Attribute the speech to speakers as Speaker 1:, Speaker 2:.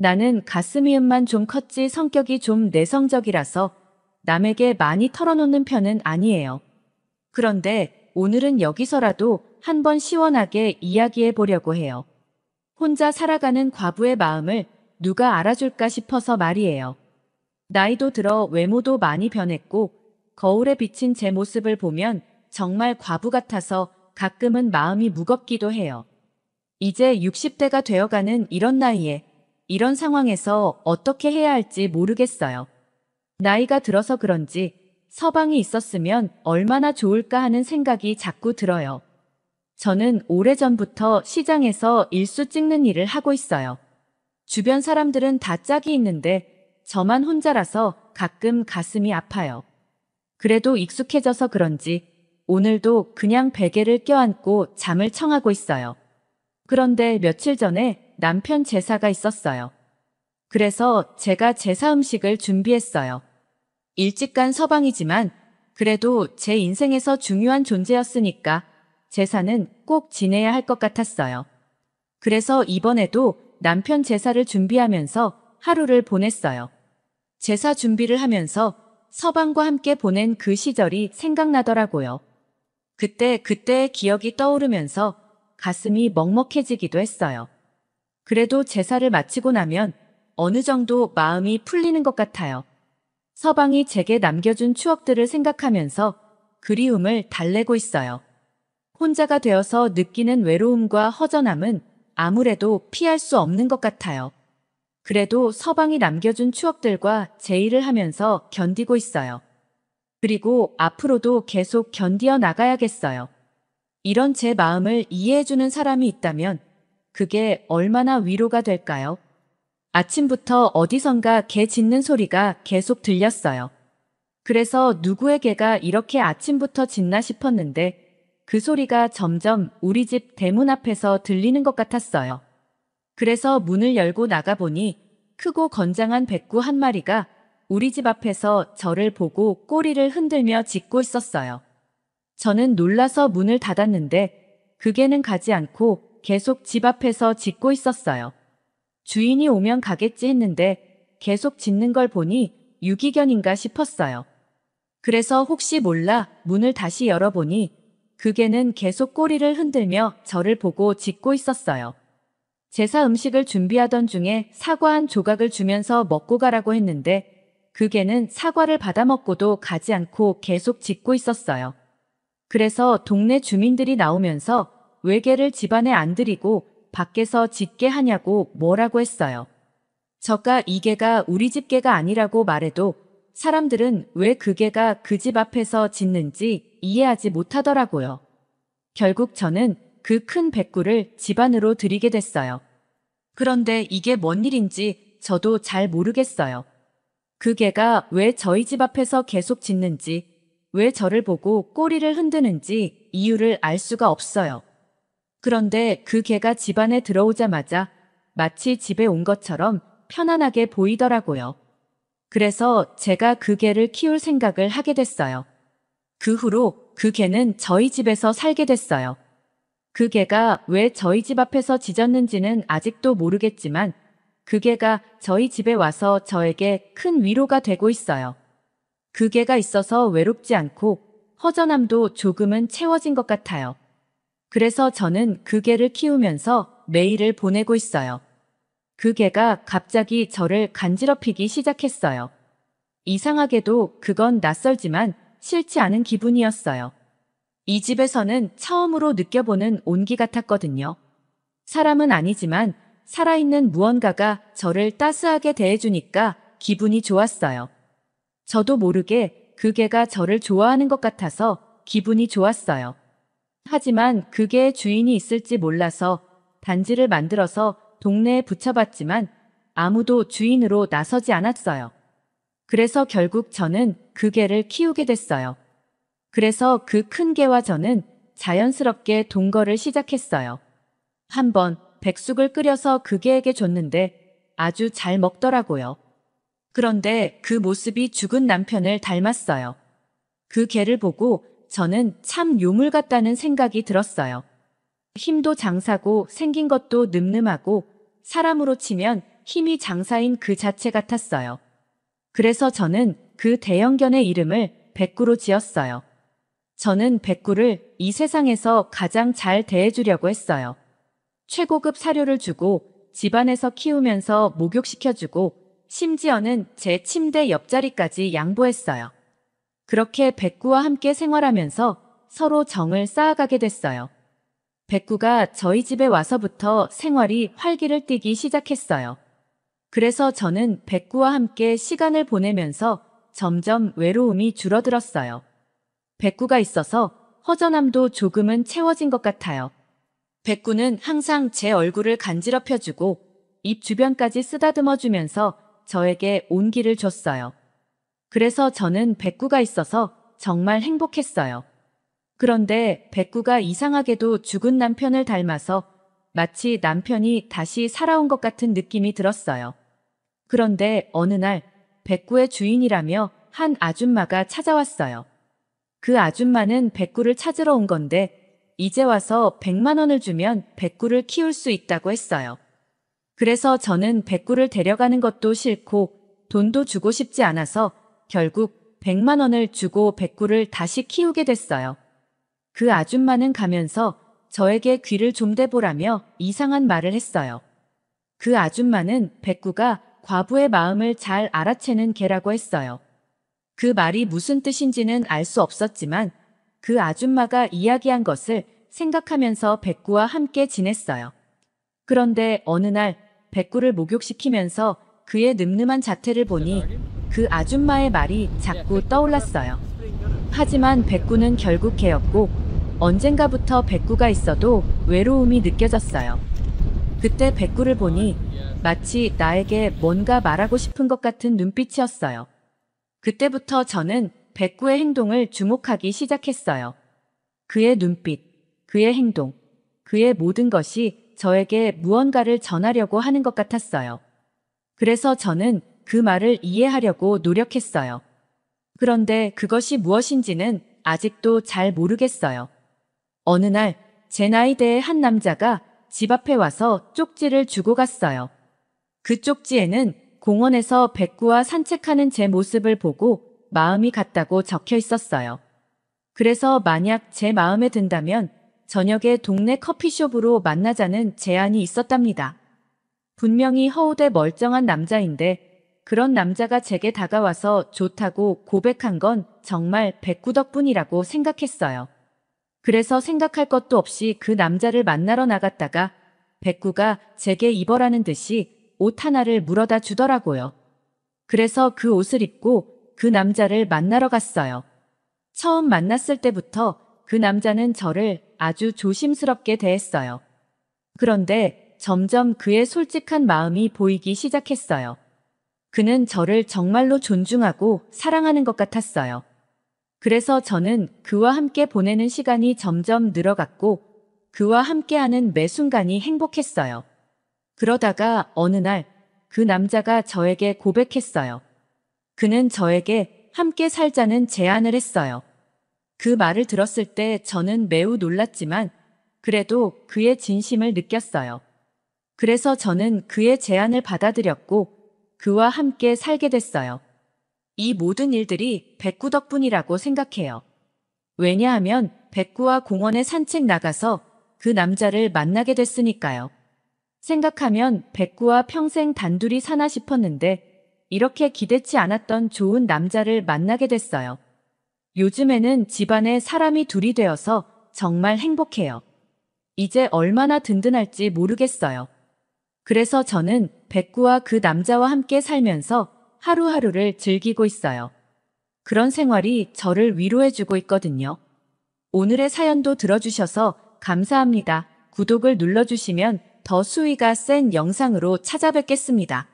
Speaker 1: 나는 가슴이음만 좀 컸지 성격이 좀 내성적이라서 남에게 많이 털어놓는 편은 아니에요. 그런데 오늘은 여기서라도 한번 시원하게 이야기해 보려고 해요. 혼자 살아가는 과부의 마음을 누가 알아줄까 싶어서 말이에요. 나이도 들어 외모도 많이 변했고 거울에 비친 제 모습을 보면 정말 과부 같아서 가끔은 마음이 무겁기도 해요. 이제 60대가 되어가는 이런 나이에 이런 상황에서 어떻게 해야 할지 모르겠어요. 나이가 들어서 그런지 서방이 있었으면 얼마나 좋을까 하는 생각이 자꾸 들어요. 저는 오래전부터 시장에서 일수 찍는 일을 하고 있어요. 주변 사람들은 다 짝이 있는데 저만 혼자라서 가끔 가슴이 아파요. 그래도 익숙해져서 그런지 오늘도 그냥 베개를 껴안고 잠을 청하고 있어요. 그런데 며칠 전에 남편 제사가 있었어요. 그래서 제가 제사 음식을 준비했어요. 일찍 간 서방이지만 그래도 제 인생에서 중요한 존재였으니까 제사는 꼭 지내야 할 것 같았어요. 그래서 이번에도 남편 제사를 준비하면서 하루를 보냈어요. 제사 준비를 하면서 서방과 함께 보낸 그 시절이 생각나더라고요. 그때의 기억이 떠오르면서 가슴이 먹먹해지기도 했어요. 그래도 제사를 마치고 나면 어느 정도 마음이 풀리는 것 같아요. 서방이 제게 남겨준 추억들을 생각하면서 그리움을 달래고 있어요. 혼자가 되어서 느끼는 외로움과 허전함은 아무래도 피할 수 없는 것 같아요. 그래도 서방이 남겨준 추억들과 제의를 하면서 견디고 있어요. 그리고 앞으로도 계속 견디어 나가야겠어요. 이런 제 마음을 이해해주는 사람이 있다면 그게 얼마나 위로가 될까요? 아침부터 어디선가 개 짖는 소리가 계속 들렸어요. 그래서 누구의 개가 이렇게 아침부터 짖나 싶었는데 그 소리가 점점 우리 집 대문 앞에서 들리는 것 같았어요. 그래서 문을 열고 나가보니 크고 건장한 백구 한 마리가 우리 집 앞에서 저를 보고 꼬리를 흔들며 짖고 있었어요. 저는 놀라서 문을 닫았는데 그 개는 가지 않고 계속 집 앞에서 짖고 있었어요. 주인이 오면 가겠지 했는데 계속 짖는 걸 보니 유기견인가 싶었어요. 그래서 혹시 몰라 문을 다시 열어보니 그 개는 계속 꼬리를 흔들며 저를 보고 짖고 있었어요. 제사 음식을 준비하던 중에 사과 한 조각을 주면서 먹고 가라고 했는데 그 개는 사과를 받아먹고도 가지 않고 계속 짖고 있었어요. 그래서 동네 주민들이 나오면서 왜 개를 집안에 안 들이고 밖에서 짖게 하냐고 뭐라고 했어요. 저가 이 개가 우리 집 개가 아니라고 말해도 사람들은 왜 그 개가 그 집 앞에서 짖는지 이해하지 못하더라고요. 결국 저는 그 큰 백구를 집 안으로 들이게 됐어요. 그런데 이게 뭔 일인지 저도 잘 모르겠어요. 그 개가 왜 저희 집 앞에서 계속 짖는지, 왜 저를 보고 꼬리를 흔드는지 이유를 알 수가 없어요. 그런데 그 개가 집 안에 들어오자마자 마치 집에 온 것처럼 편안하게 보이더라고요. 그래서 제가 그 개를 키울 생각을 하게 됐어요. 그 후로 그 개는 저희 집에서 살게 됐어요. 그 개가 왜 저희 집 앞에서 짖었는지는 아직도 모르겠지만 그 개가 저희 집에 와서 저에게 큰 위로가 되고 있어요. 그 개가 있어서 외롭지 않고 허전함도 조금은 채워진 것 같아요. 그래서 저는 그 개를 키우면서 매일을 보내고 있어요. 그 개가 갑자기 저를 간지럽히기 시작했어요. 이상하게도 그건 낯설지만 싫지 않은 기분이었어요. 이 집에서는 처음으로 느껴보는 온기 같았거든요. 사람은 아니지만 살아있는 무언가가 저를 따스하게 대해주니까 기분이 좋았어요. 저도 모르게 그 개가 저를 좋아하는 것 같아서 기분이 좋았어요. 하지만 그 개의 주인이 있을지 몰라서 단지를 만들어서 동네에 붙여봤지만 아무도 주인으로 나서지 않았어요. 그래서 결국 저는 그 개를 키우게 됐어요. 그래서 그 큰 개와 저는 자연스럽게 동거를 시작했어요. 한번 백숙을 끓여서 그 개에게 줬는데 아주 잘 먹더라고요. 그런데 그 모습이 죽은 남편을 닮았어요. 그 개를 보고 저는 참 요물 같다는 생각이 들었어요. 힘도 장사고 생긴 것도 늠름하고 사람으로 치면 힘이 장사인 그 자체 같았어요. 그래서 저는 그 대형견의 이름을 백구로 지었어요. 저는 백구를 이 세상에서 가장 잘 대해주려고 했어요. 최고급 사료를 주고 집안에서 키우면서 목욕시켜주고 심지어는 제 침대 옆자리까지 양보했어요. 그렇게 백구와 함께 생활하면서 서로 정을 쌓아가게 됐어요. 백구가 저희 집에 와서부터 생활이 활기를 띠기 시작했어요. 그래서 저는 백구와 함께 시간을 보내면서 점점 외로움이 줄어들었어요. 백구가 있어서 허전함도 조금은 채워진 것 같아요. 백구는 항상 제 얼굴을 간지럽혀주고 입 주변까지 쓰다듬어주면서 저에게 온기를 줬어요. 그래서 저는 백구가 있어서 정말 행복했어요. 그런데 백구가 이상하게도 죽은 남편을 닮아서 마치 남편이 다시 살아온 것 같은 느낌이 들었어요. 그런데 어느 날 백구의 주인이라며 한 아줌마가 찾아왔어요. 그 아줌마는 백구를 찾으러 온 건데 이제 와서 100만 원을 주면 백구를 키울 수 있다고 했어요. 그래서 저는 백구를 데려가는 것도 싫고 돈도 주고 싶지 않아서 결국 100만 원을 주고 백구를 다시 키우게 됐어요. 그 아줌마는 가면서 저에게 귀를 좀 대보라며 이상한 말을 했어요. 그 아줌마는 백구가 과부의 마음을 잘 알아채는 개라고 했어요. 그 말이 무슨 뜻인지는 알 수 없었지만 그 아줌마가 이야기한 것을 생각하면서 백구와 함께 지냈어요. 그런데 어느 날 백구를 목욕시키면서 그의 늠름한 자태를 보니 그 아줌마의 말이 자꾸 떠올랐어요. 하지만 백구는 결국 개였고 언젠가부터 백구가 있어도 외로움이 느껴졌어요. 그때 백구를 보니 마치 나에게 뭔가 말하고 싶은 것 같은 눈빛이었어요. 그때부터 저는 백구의 행동을 주목하기 시작했어요. 그의 눈빛, 그의 행동, 그의 모든 것이 저에게 무언가를 전하려고 하는 것 같았어요. 그래서 저는 그 말을 이해하려고 노력했어요. 그런데 그것이 무엇인지는 아직도 잘 모르겠어요. 어느 날 제 나이대의 한 남자가 집 앞에 와서 쪽지를 주고 갔어요. 그 쪽지에는 공원에서 백구와 산책하는 제 모습을 보고 마음이 같다고 적혀 있었어요. 그래서 만약 제 마음에 든다면 저녁에 동네 커피숍으로 만나자는 제안이 있었답니다. 분명히 허우대 멀쩡한 남자인데 그런 남자가 제게 다가와서 좋다고 고백한 건 정말 백구 덕분이라고 생각했어요. 그래서 생각할 것도 없이 그 남자를 만나러 나갔다가 백구가 제게 입어라는 듯이 옷 하나를 물어다 주더라고요. 그래서 그 옷을 입고 그 남자를 만나러 갔어요. 처음 만났을 때부터 그 남자는 저를 아주 조심스럽게 대했어요. 그런데 점점 그의 솔직한 마음이 보이기 시작했어요. 그는 저를 정말로 존중하고 사랑하는 것 같았어요. 그래서 저는 그와 함께 보내는 시간이 점점 늘어갔고 그와 함께하는 매 순간이 행복했어요. 그러다가 어느 날 그 남자가 저에게 고백했어요. 그는 저에게 함께 살자는 제안을 했어요. 그 말을 들었을 때 저는 매우 놀랐지만 그래도 그의 진심을 느꼈어요. 그래서 저는 그의 제안을 받아들였고 그와 함께 살게 됐어요. 이 모든 일들이 백구 덕분이라고 생각해요. 왜냐하면 백구와 공원에 산책 나가서 그 남자를 만나게 됐으니까요. 생각하면 백구와 평생 단둘이 사나 싶었는데 이렇게 기대치 않았던 좋은 남자를 만나게 됐어요. 요즘에는 집안에 사람이 둘이 되어서 정말 행복해요. 이제 얼마나 든든할지 모르겠어요. 그래서 저는 백구와 그 남자와 함께 살면서 하루하루를 즐기고 있어요. 그런 생활이 저를 위로해주고 있거든요. 오늘의 사연도 들어주셔서 감사합니다. 구독을 눌러주시면 더 수위가 센 영상으로 찾아뵙겠습니다.